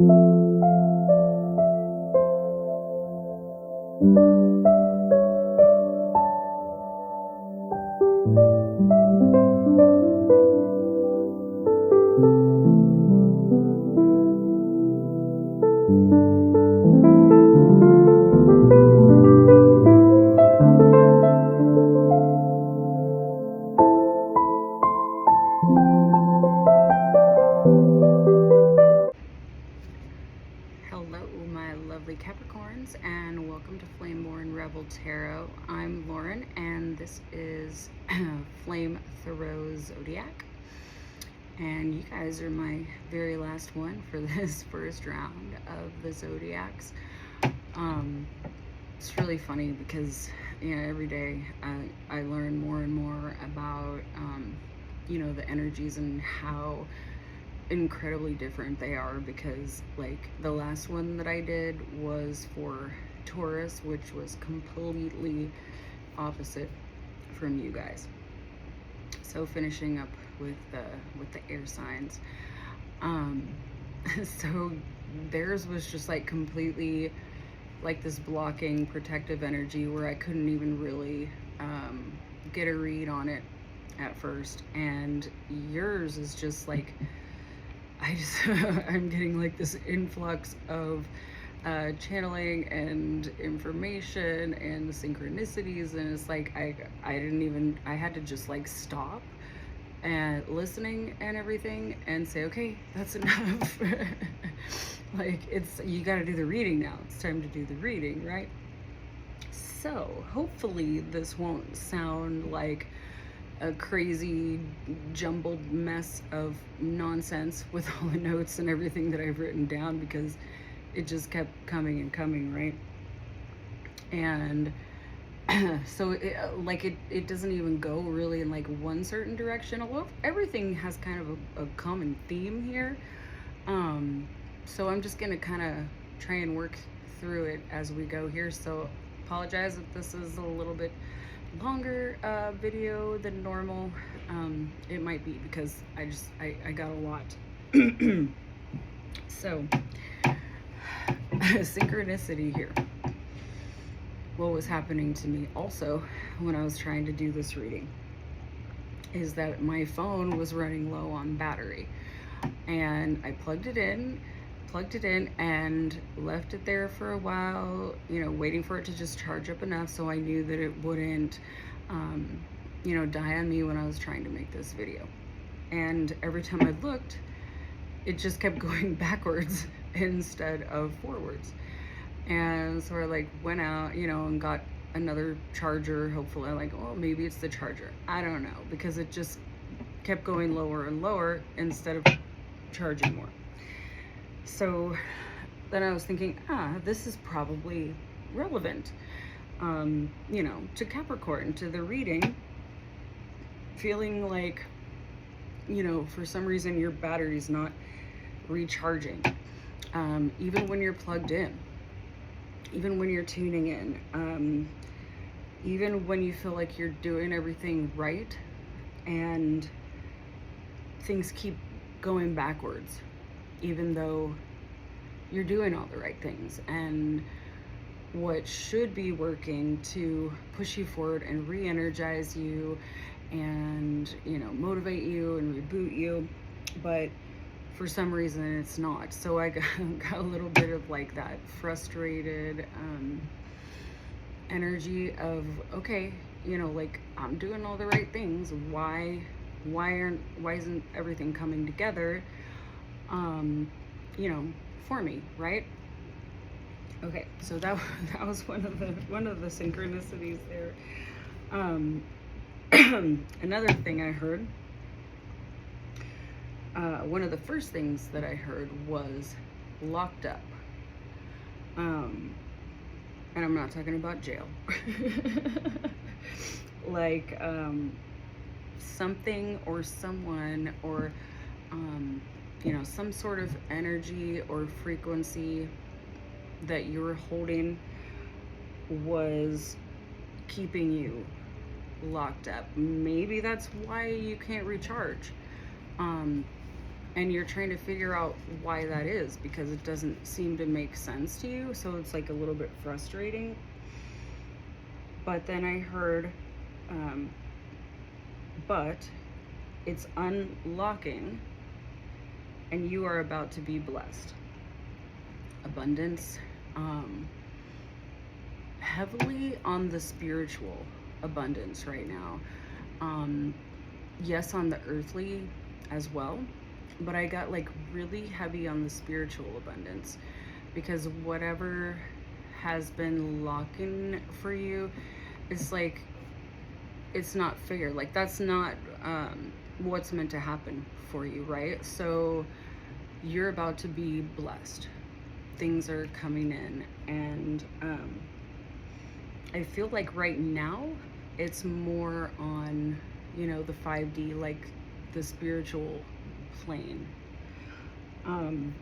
Hello, my lovely Capricorns, and welcome to Flameborn Rebel Tarot. I'm Lauren, and this is Flame Thoreau Zodiac. And you guys are my very last one for this first round of the Zodiacs. It's really funny because, every day I learn more and more about, the energies and how incredibly different they are, because like the last one that I did was for Taurus, which was completely opposite from you guys. So finishing up with the air signs, so theirs was just like completely like this blocking protective energy where I couldn't even really get a read on it at first, and yours is just like I'm getting like this influx of channeling and information and synchronicities, and it's like I had to just like stop and listening and everything and say, okay, that's enough. Like, you got to do the reading now. It's time to do the reading, right? So hopefully this won't sound like a crazy jumbled mess of nonsense with all the notes and everything that I've written down, because it just kept coming and coming, right? And so it doesn't even go really in like one certain direction, although everything has kind of a common theme here. So I'm just gonna kind of try and work through it as we go here. So apologize if this is a little bit longer video than normal. It might be because I got a lot. So synchronicity here. What was happening to me also when I was trying to do this reading is that my phone was running low on battery, and I plugged it in and left it there for a while, waiting for it to just charge up enough so I knew that it wouldn't die on me when I was trying to make this video. And every time I looked, it just kept going backwards instead of forwards. And so I like went out, and got another charger. Hopefully, maybe it's the charger. I don't know, because it just kept going lower and lower instead of charging more. So then I was thinking, this is probably relevant, to Capricorn, to the reading, feeling like, for some reason your battery's not recharging, even when you're plugged in, even when you're tuning in, even when you feel like you're doing everything right and things keep going backwards, even though you're doing all the right things and what should be working to push you forward and re-energize you and motivate you and reboot you, but for some reason it's not. So I got a little bit of like that frustrated energy of, okay, like I'm doing all the right things, why isn't everything coming together for me, right? Okay, so that was one of the synchronicities there. Another thing I heard, one of the first things that I heard was locked up. And I'm not talking about jail. Like something or someone or some sort of energy or frequency that you were holding was keeping you locked up. Maybe that's why you can't recharge. and you're trying to figure out why that is, because it doesn't seem to make sense to you. So it's like a little bit frustrating. But then I heard, um, but it's unlocking and you are about to be blessed. Abundance, heavily on the spiritual abundance right now. Yes, on the earthly as well, but I got like really heavy on the spiritual abundance, because whatever has been locking for you, it's like, it's not fair. Like, that's not what's meant to happen for you, right? So you're about to be blessed. Things are coming in, and I feel like right now it's more on, the 5D, like the spiritual plane, and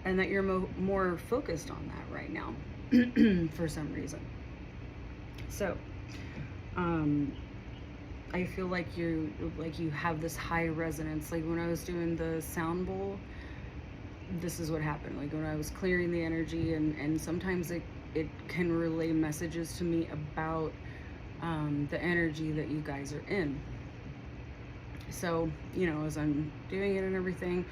that you're more focused on that right now for some reason. So I feel like you have this high resonance. Like when I was doing the sound bowl, this is what happened. Like when I was clearing the energy, and sometimes it can relay messages to me about the energy that you guys are in. So, as I'm doing it and everything,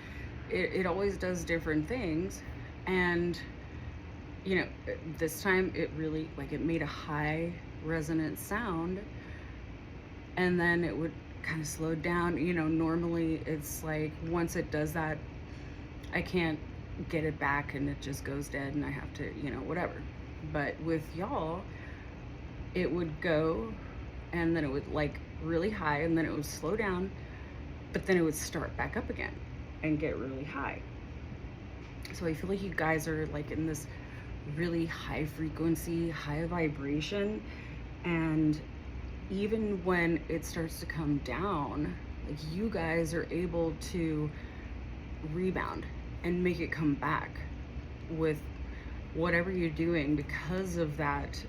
it always does different things. And, this time it really, like, it made a high resonant sound, and then it would kind of slow down. Normally it's like once it does that, I can't get it back and it just goes dead and I have to, whatever. But with y'all, it would go and then it would like really high and then it would slow down, but then it would start back up again and get really high. So I feel like you guys are like in this really high frequency, high vibration, and even when it starts to come down, like you guys are able to rebound and make it come back with whatever you're doing, because of that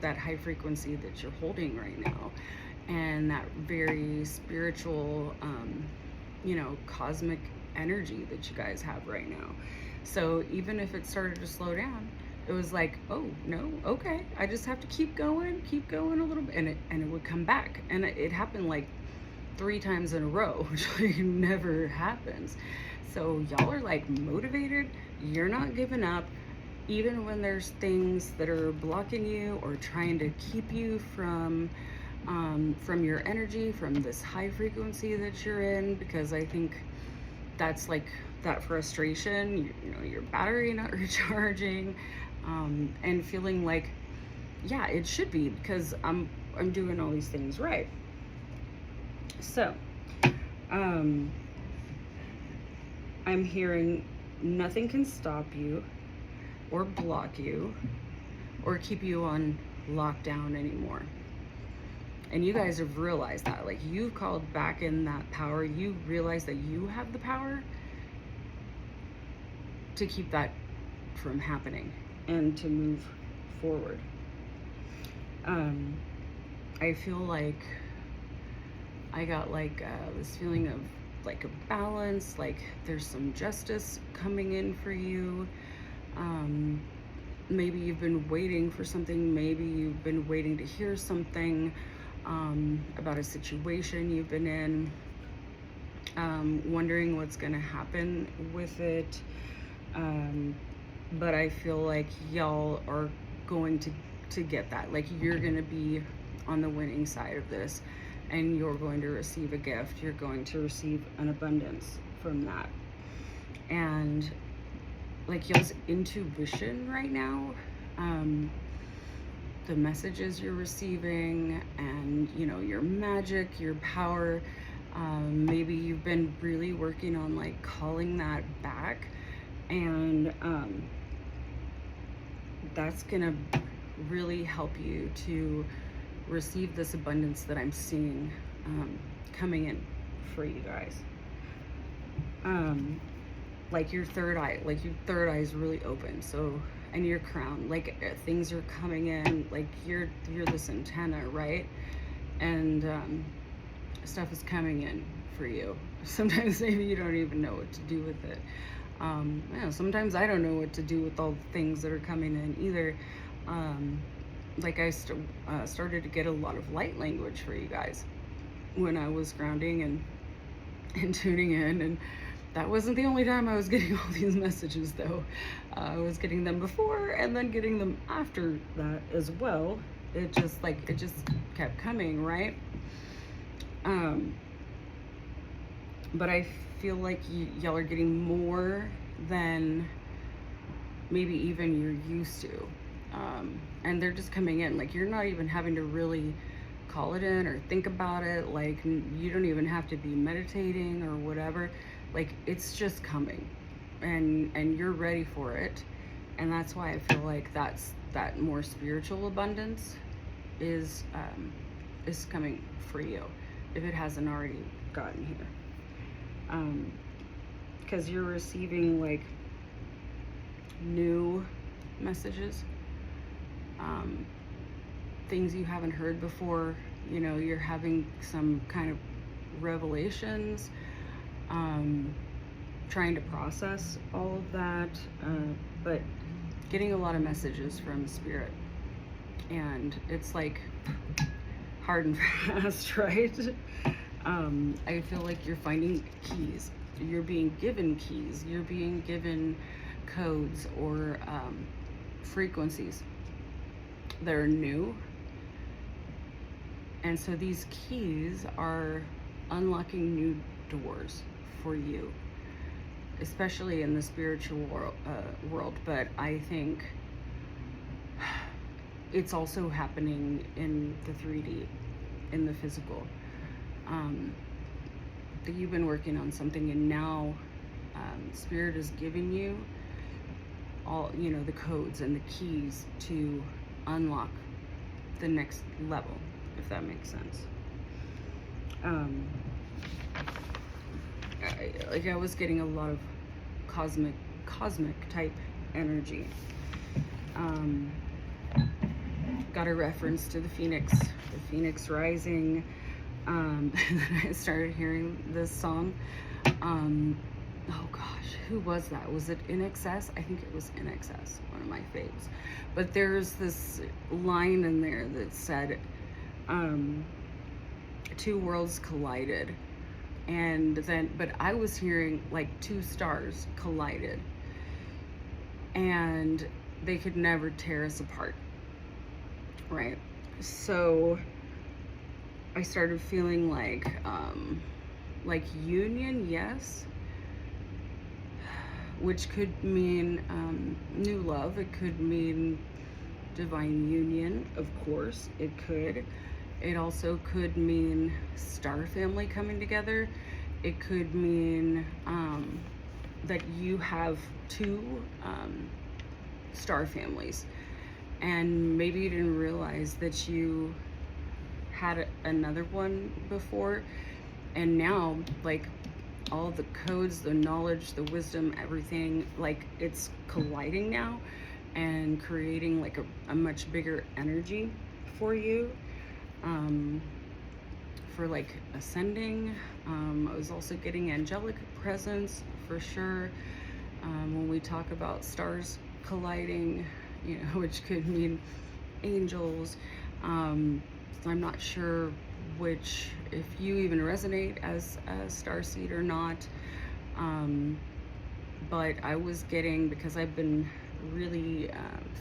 that high frequency that you're holding right now, and that very spiritual cosmic energy that you guys have right now. So even if it started to slow down, it was like, oh no, okay, I just have to keep going a little bit, and it would come back. And it happened like 3 times in a row, which like never happens. So y'all are like motivated, you're not giving up, even when there's things that are blocking you or trying to keep you from your energy, from this high frequency that you're in. Because I think that's like that frustration, your battery not recharging, and feeling like, yeah, it should be, because I'm doing all these things right. So I'm hearing nothing can stop you or block you or keep you on lockdown anymore. And you guys have realized that, like, you've called back in that power. You realize that you have the power to keep that from happening and to move forward. I feel like I got like this feeling of like a balance, like there's some justice coming in for you. Maybe you've been waiting for something, maybe you've been waiting to hear something about a situation you've been in, wondering what's gonna happen with it. But I feel like y'all are going to get that. Like, you're gonna be on the winning side of this, and you're going to receive a gift. You're going to receive an abundance from that. And like y'all's intuition right now, the messages you're receiving, and your magic, your power, maybe you've been really working on like calling that back, and that's gonna really help you to receive this abundance that I'm seeing coming in for you guys. Like your third eye is really open. So, and your crown, like things are coming in, like you're this antenna, right? And stuff is coming in for you. Sometimes maybe you don't even know what to do with it. Sometimes I don't know what to do with all the things that are coming in either. Like I started to get a lot of light language for you guys when I was grounding and tuning in, and that wasn't the only time I was getting all these messages though. I was getting them before and then getting them after that as well. It just kept coming, right? But I feel like y'all are getting more than maybe even you're used to. And they're just coming in. Like, you're not even having to really call it in or think about it. Like, you don't even have to be meditating or whatever. Like, it's just coming, and you're ready for it. And that's why I feel like that more spiritual abundance is coming for you, if it hasn't already gotten here. Because you're receiving like new messages, things you haven't heard before. You know, you're having some kind of revelations, trying to process all of that, but getting a lot of messages from Spirit. And it's like hard and fast, right? I feel like you're finding keys. You're being given keys. You're being given codes or frequencies that are new. And so these keys are unlocking new doors for you, especially in the spiritual world. But I think it's also happening in the 3D, in the physical. That you've been working on something, and now Spirit is giving you all, you know, the codes and the keys to unlock the next level, if that makes sense. I was getting a lot of cosmic type energy. Got a reference to the Phoenix rising. And then I started hearing this song. Oh gosh, who was that? Was it In Excess? I think it was In Excess, one of my faves. But there's this line in there that said, two worlds collided. And then, but I was hearing like two stars collided, and they could never tear us apart, right? So I started feeling like union, yes, which could mean new love. It could mean divine union, of course. It could. It also could mean star family coming together. It could mean that you have two star families, and maybe you didn't realize that you had another one before, and now like all the codes, the knowledge, the wisdom, everything, like it's colliding now and creating like a much bigger energy for you, for like ascending. I was also getting angelic presence for sure. When we talk about stars colliding, you know, which could mean angels. I'm not sure which, if you even resonate as a starseed or not. But I was getting, because I've been really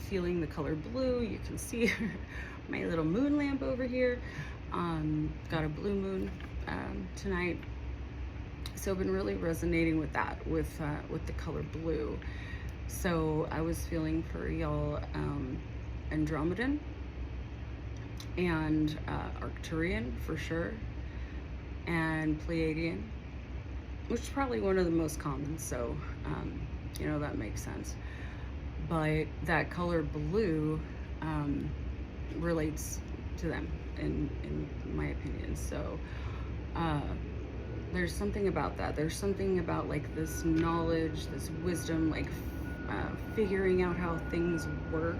feeling the color blue. You can see my little moon lamp over here. Got a blue moon tonight. So I've been really resonating with that, with the color blue. So I was feeling for y'all Andromedan and Arcturian for sure, and Pleiadian, which is probably one of the most common, so you know, that makes sense. But that color blue relates to them in my opinion. So there's something about that. There's something about like this knowledge, this wisdom, like figuring out how things work,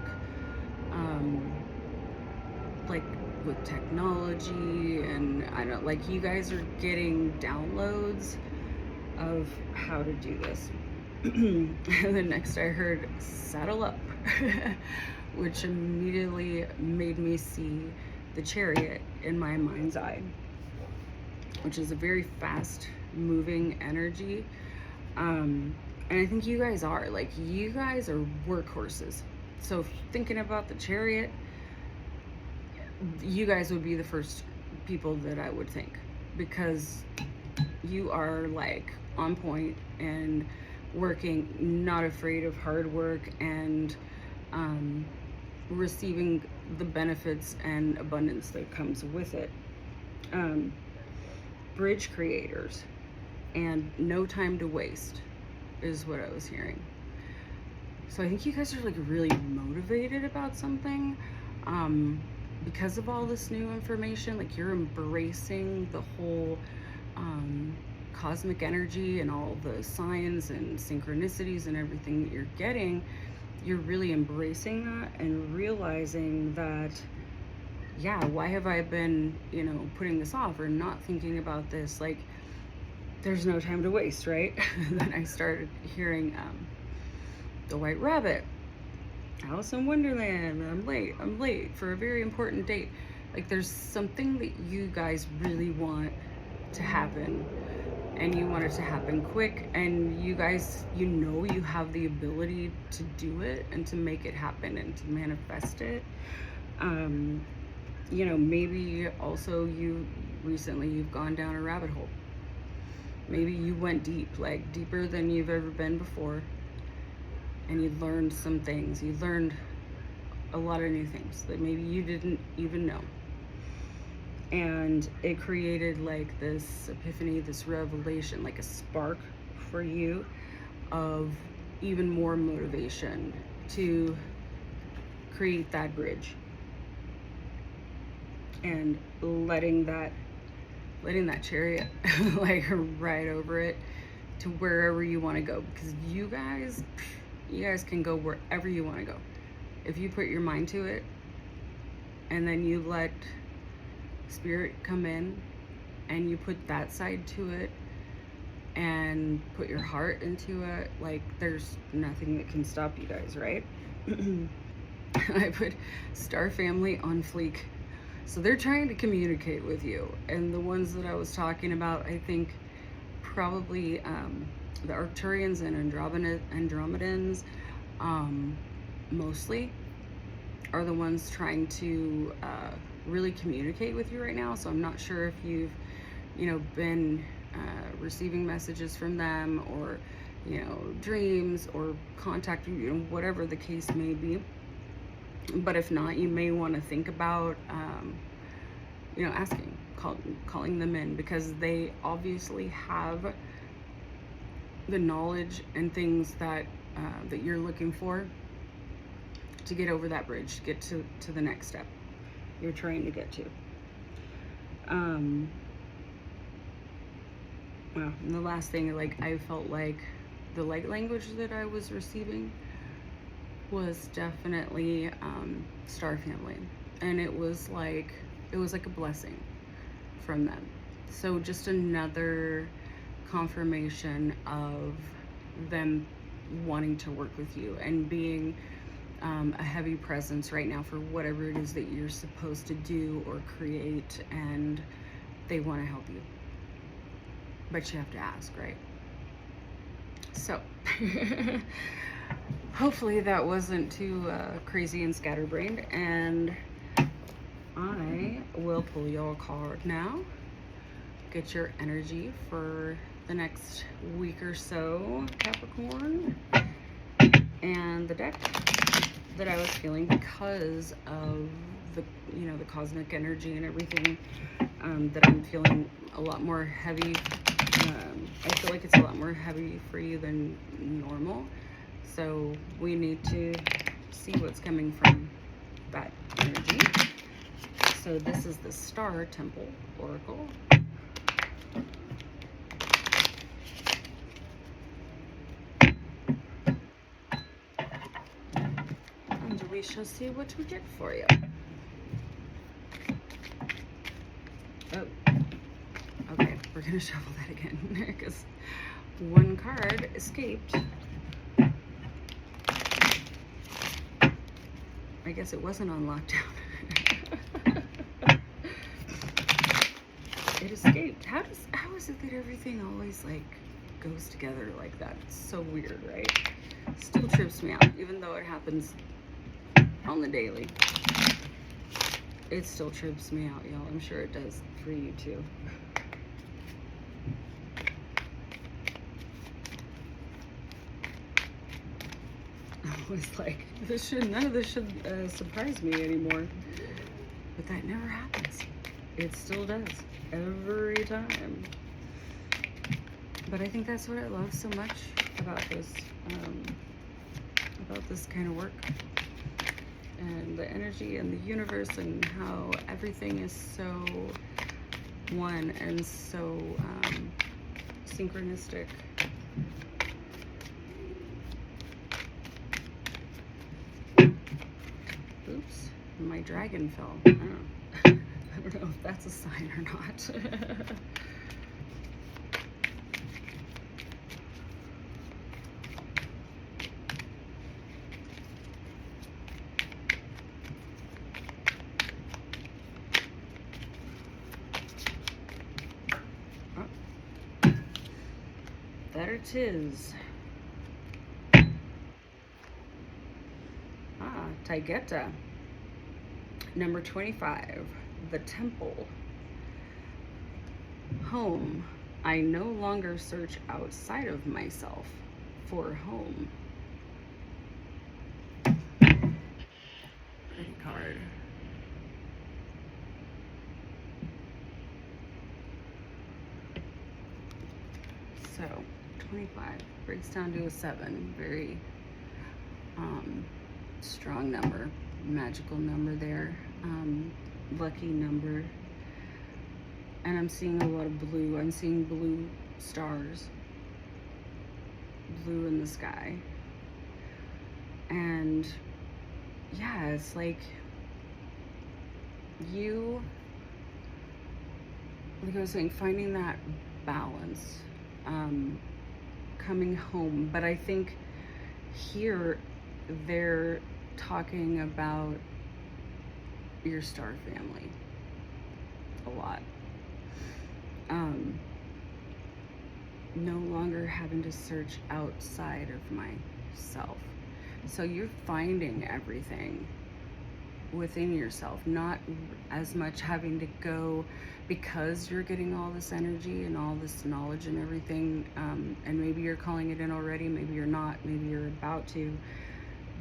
like with technology, and I don't, like, you guys are getting downloads of how to do this. And then next I heard saddle up, which immediately made me see the Chariot in my mind's eye, which is a very fast moving energy. And I think you guys are, like, you guys are workhorses. So thinking about the Chariot, you guys would be the first people that I would think, because you are like on point and working, not afraid of hard work, and receiving the benefits and abundance that comes with it. Bridge creators and no time to waste is what I was hearing. So I think you guys are like really motivated about something, because of all this new information. Like, you're embracing the whole cosmic energy and all the signs and synchronicities and everything that you're getting. You're really embracing that and realizing that, yeah, why have I been, putting this off or not thinking about this? Like, there's no time to waste, right? Then I started hearing the White Rabbit, Alice in Wonderland. I'm late for a very important date. Like, there's something that you guys really want to happen, and you want it to happen quick, and you guys, you have the ability to do it and to make it happen and to manifest it. Maybe also you've gone down a rabbit hole. Maybe you went deep, like deeper than you've ever been before, and you learned some things. You learned a lot of new things that maybe you didn't even know. And it created like this epiphany, this revelation, like a spark for you of even more motivation to create that bridge, and letting that Chariot like ride over it to wherever you want to go, because you guys can go wherever you want to go if you put your mind to it, and then you let Spirit come in and you put that side to it and put your heart into it. Like, there's nothing that can stop you guys, right? I put Star Family on fleek. So they're trying to communicate with you. And the ones that I was talking about, I think probably the Arcturians and Andromedans mostly are the ones trying to really communicate with you right now. So I'm not sure if you've been receiving messages from them, or dreams or contact, whatever the case may be. But if not, you may want to think about asking, calling them in, because they obviously have the knowledge and things that that you're looking for to get over that bridge, to get to the next step you're trying to get to. Well, and the last thing, like, I felt like the light language that I was receiving was definitely Star Family, and it was like a blessing from them. So just another confirmation of them wanting to work with you and being a heavy presence right now for whatever it is that you're supposed to do or create, and they want to help you, but you have to ask, right? So hopefully that wasn't too crazy and scatterbrained, and I will pull your card now, get your energy for the next week or so, Capricorn. And the deck that I was feeling, because of the the cosmic energy and everything, that I'm feeling a lot more heavy. I feel like it's a lot more heavy for you than normal, so we need to see what's coming from that energy. So this is the Star Temple Oracle. And we shall see what we get for you. Oh, okay, we're gonna shuffle that again because one card escaped. I guess it wasn't on lockdown. It escaped. How is it that everything always like goes together like that? It's so weird, right? Still trips me out, even though it happens on the daily. It still trips me out, y'all. I'm sure it does for you too. I was like, none of this should surprise me anymore. But that never happens. It still does, every time. But I think that's what I love so much about this kind of work. And the energy and the universe and how everything is so one and so synchronistic. Oops, my dragon fell. I don't know if that's a sign or not. There it is. Taigeta. Number 25. The Temple. Home. I no longer search outside of myself for home. Pretty card. So, 25 breaks down to a 7. Very strong number, magical number there, lucky number. And I'm seeing a lot of blue. I'm seeing blue stars, blue in the sky. And yeah, it's like you, like I was saying, finding that balance, coming home. But I think here they're talking about your star family a lot. No longer having to search outside of myself. So you're finding everything within yourself, not as much having to go, because you're getting all this energy and all this knowledge and everything, and maybe you're calling it in already, maybe you're not, maybe you're about to,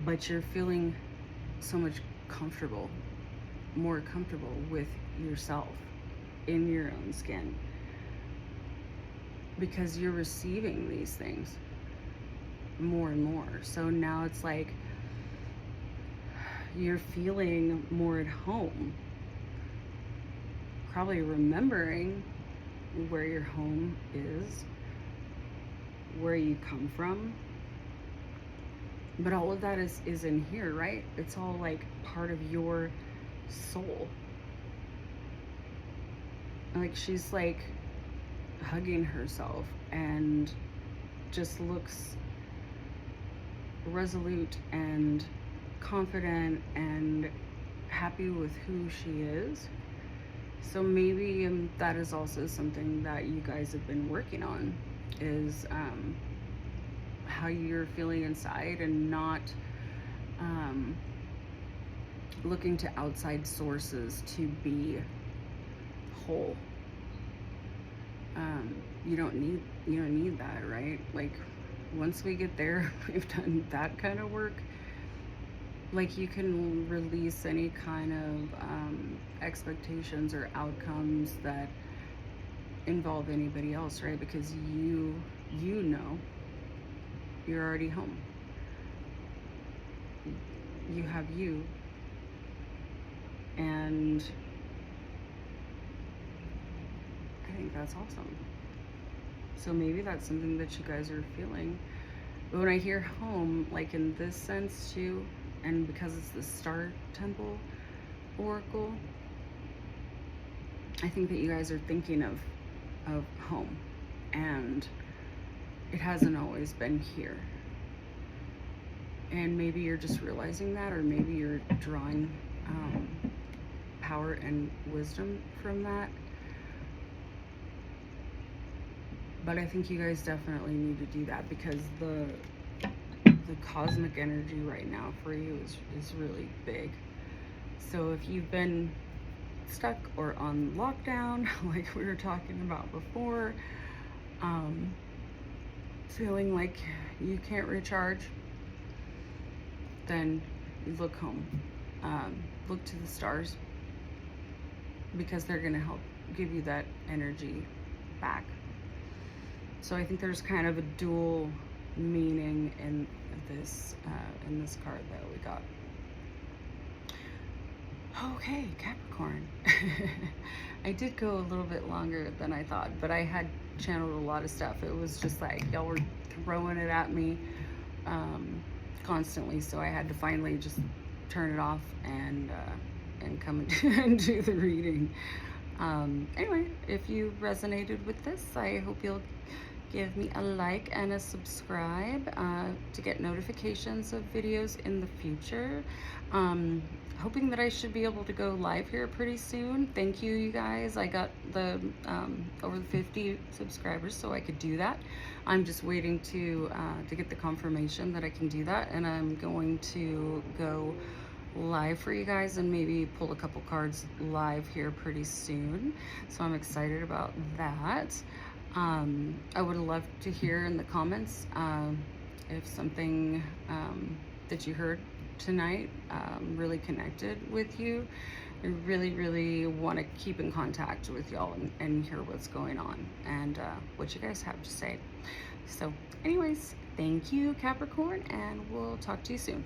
but you're feeling so much more comfortable with yourself in your own skin, because you're receiving these things more and more. So now it's like you're feeling more at home, probably remembering where your home is, where you come from. But all of that is in here, right? It's all like part of your soul. Like she's like hugging herself and just looks resolute and confident and happy with who she is. So maybe that is also something that you guys have been working on, is how you're feeling inside, and not looking to outside sources to be whole. You don't need that, right? Like once we get there, we've done that kind of work, like you can release any kind of expectations or outcomes that involve anybody else, right? Because you know you're already home. You have you, and I think that's awesome. So maybe that's something that you guys are feeling. But when I hear home, like in this sense too, and because it's the Star Temple Oracle, I think that you guys are thinking of home, and it hasn't always been here. And maybe you're just realizing that, or maybe you're drawing power and wisdom from that. But I think you guys definitely need to do that, because the cosmic energy right now for you is really big. So if you've been stuck or on lockdown, like we were talking about before, feeling like you can't recharge, then look home. Look to the stars, because they're going to help give you that energy back. So I think there's kind of a dual meaning in this card that we got. Okay, Capricorn. I did go a little bit longer than I thought, but I had channeled a lot of stuff. It was just like y'all were throwing it at me constantly, so I had to finally just turn it off and come and do the reading. Anyway, if you resonated with this, I hope you'll give me a like and a subscribe to get notifications of videos in the future. Hoping that I should be able to go live here pretty soon. Thank you, you guys. I got the over the 50 subscribers, so I could do that. I'm just waiting to get the confirmation that I can do that, and I'm going to go live for you guys and maybe pull a couple cards live here pretty soon. So I'm excited about that. I would love to hear in the comments if something that you heard tonight really connected with you. I really want to keep in contact with y'all and hear what's going on and what you guys have to say. So anyways, thank you, Capricorn, and we'll talk to you soon.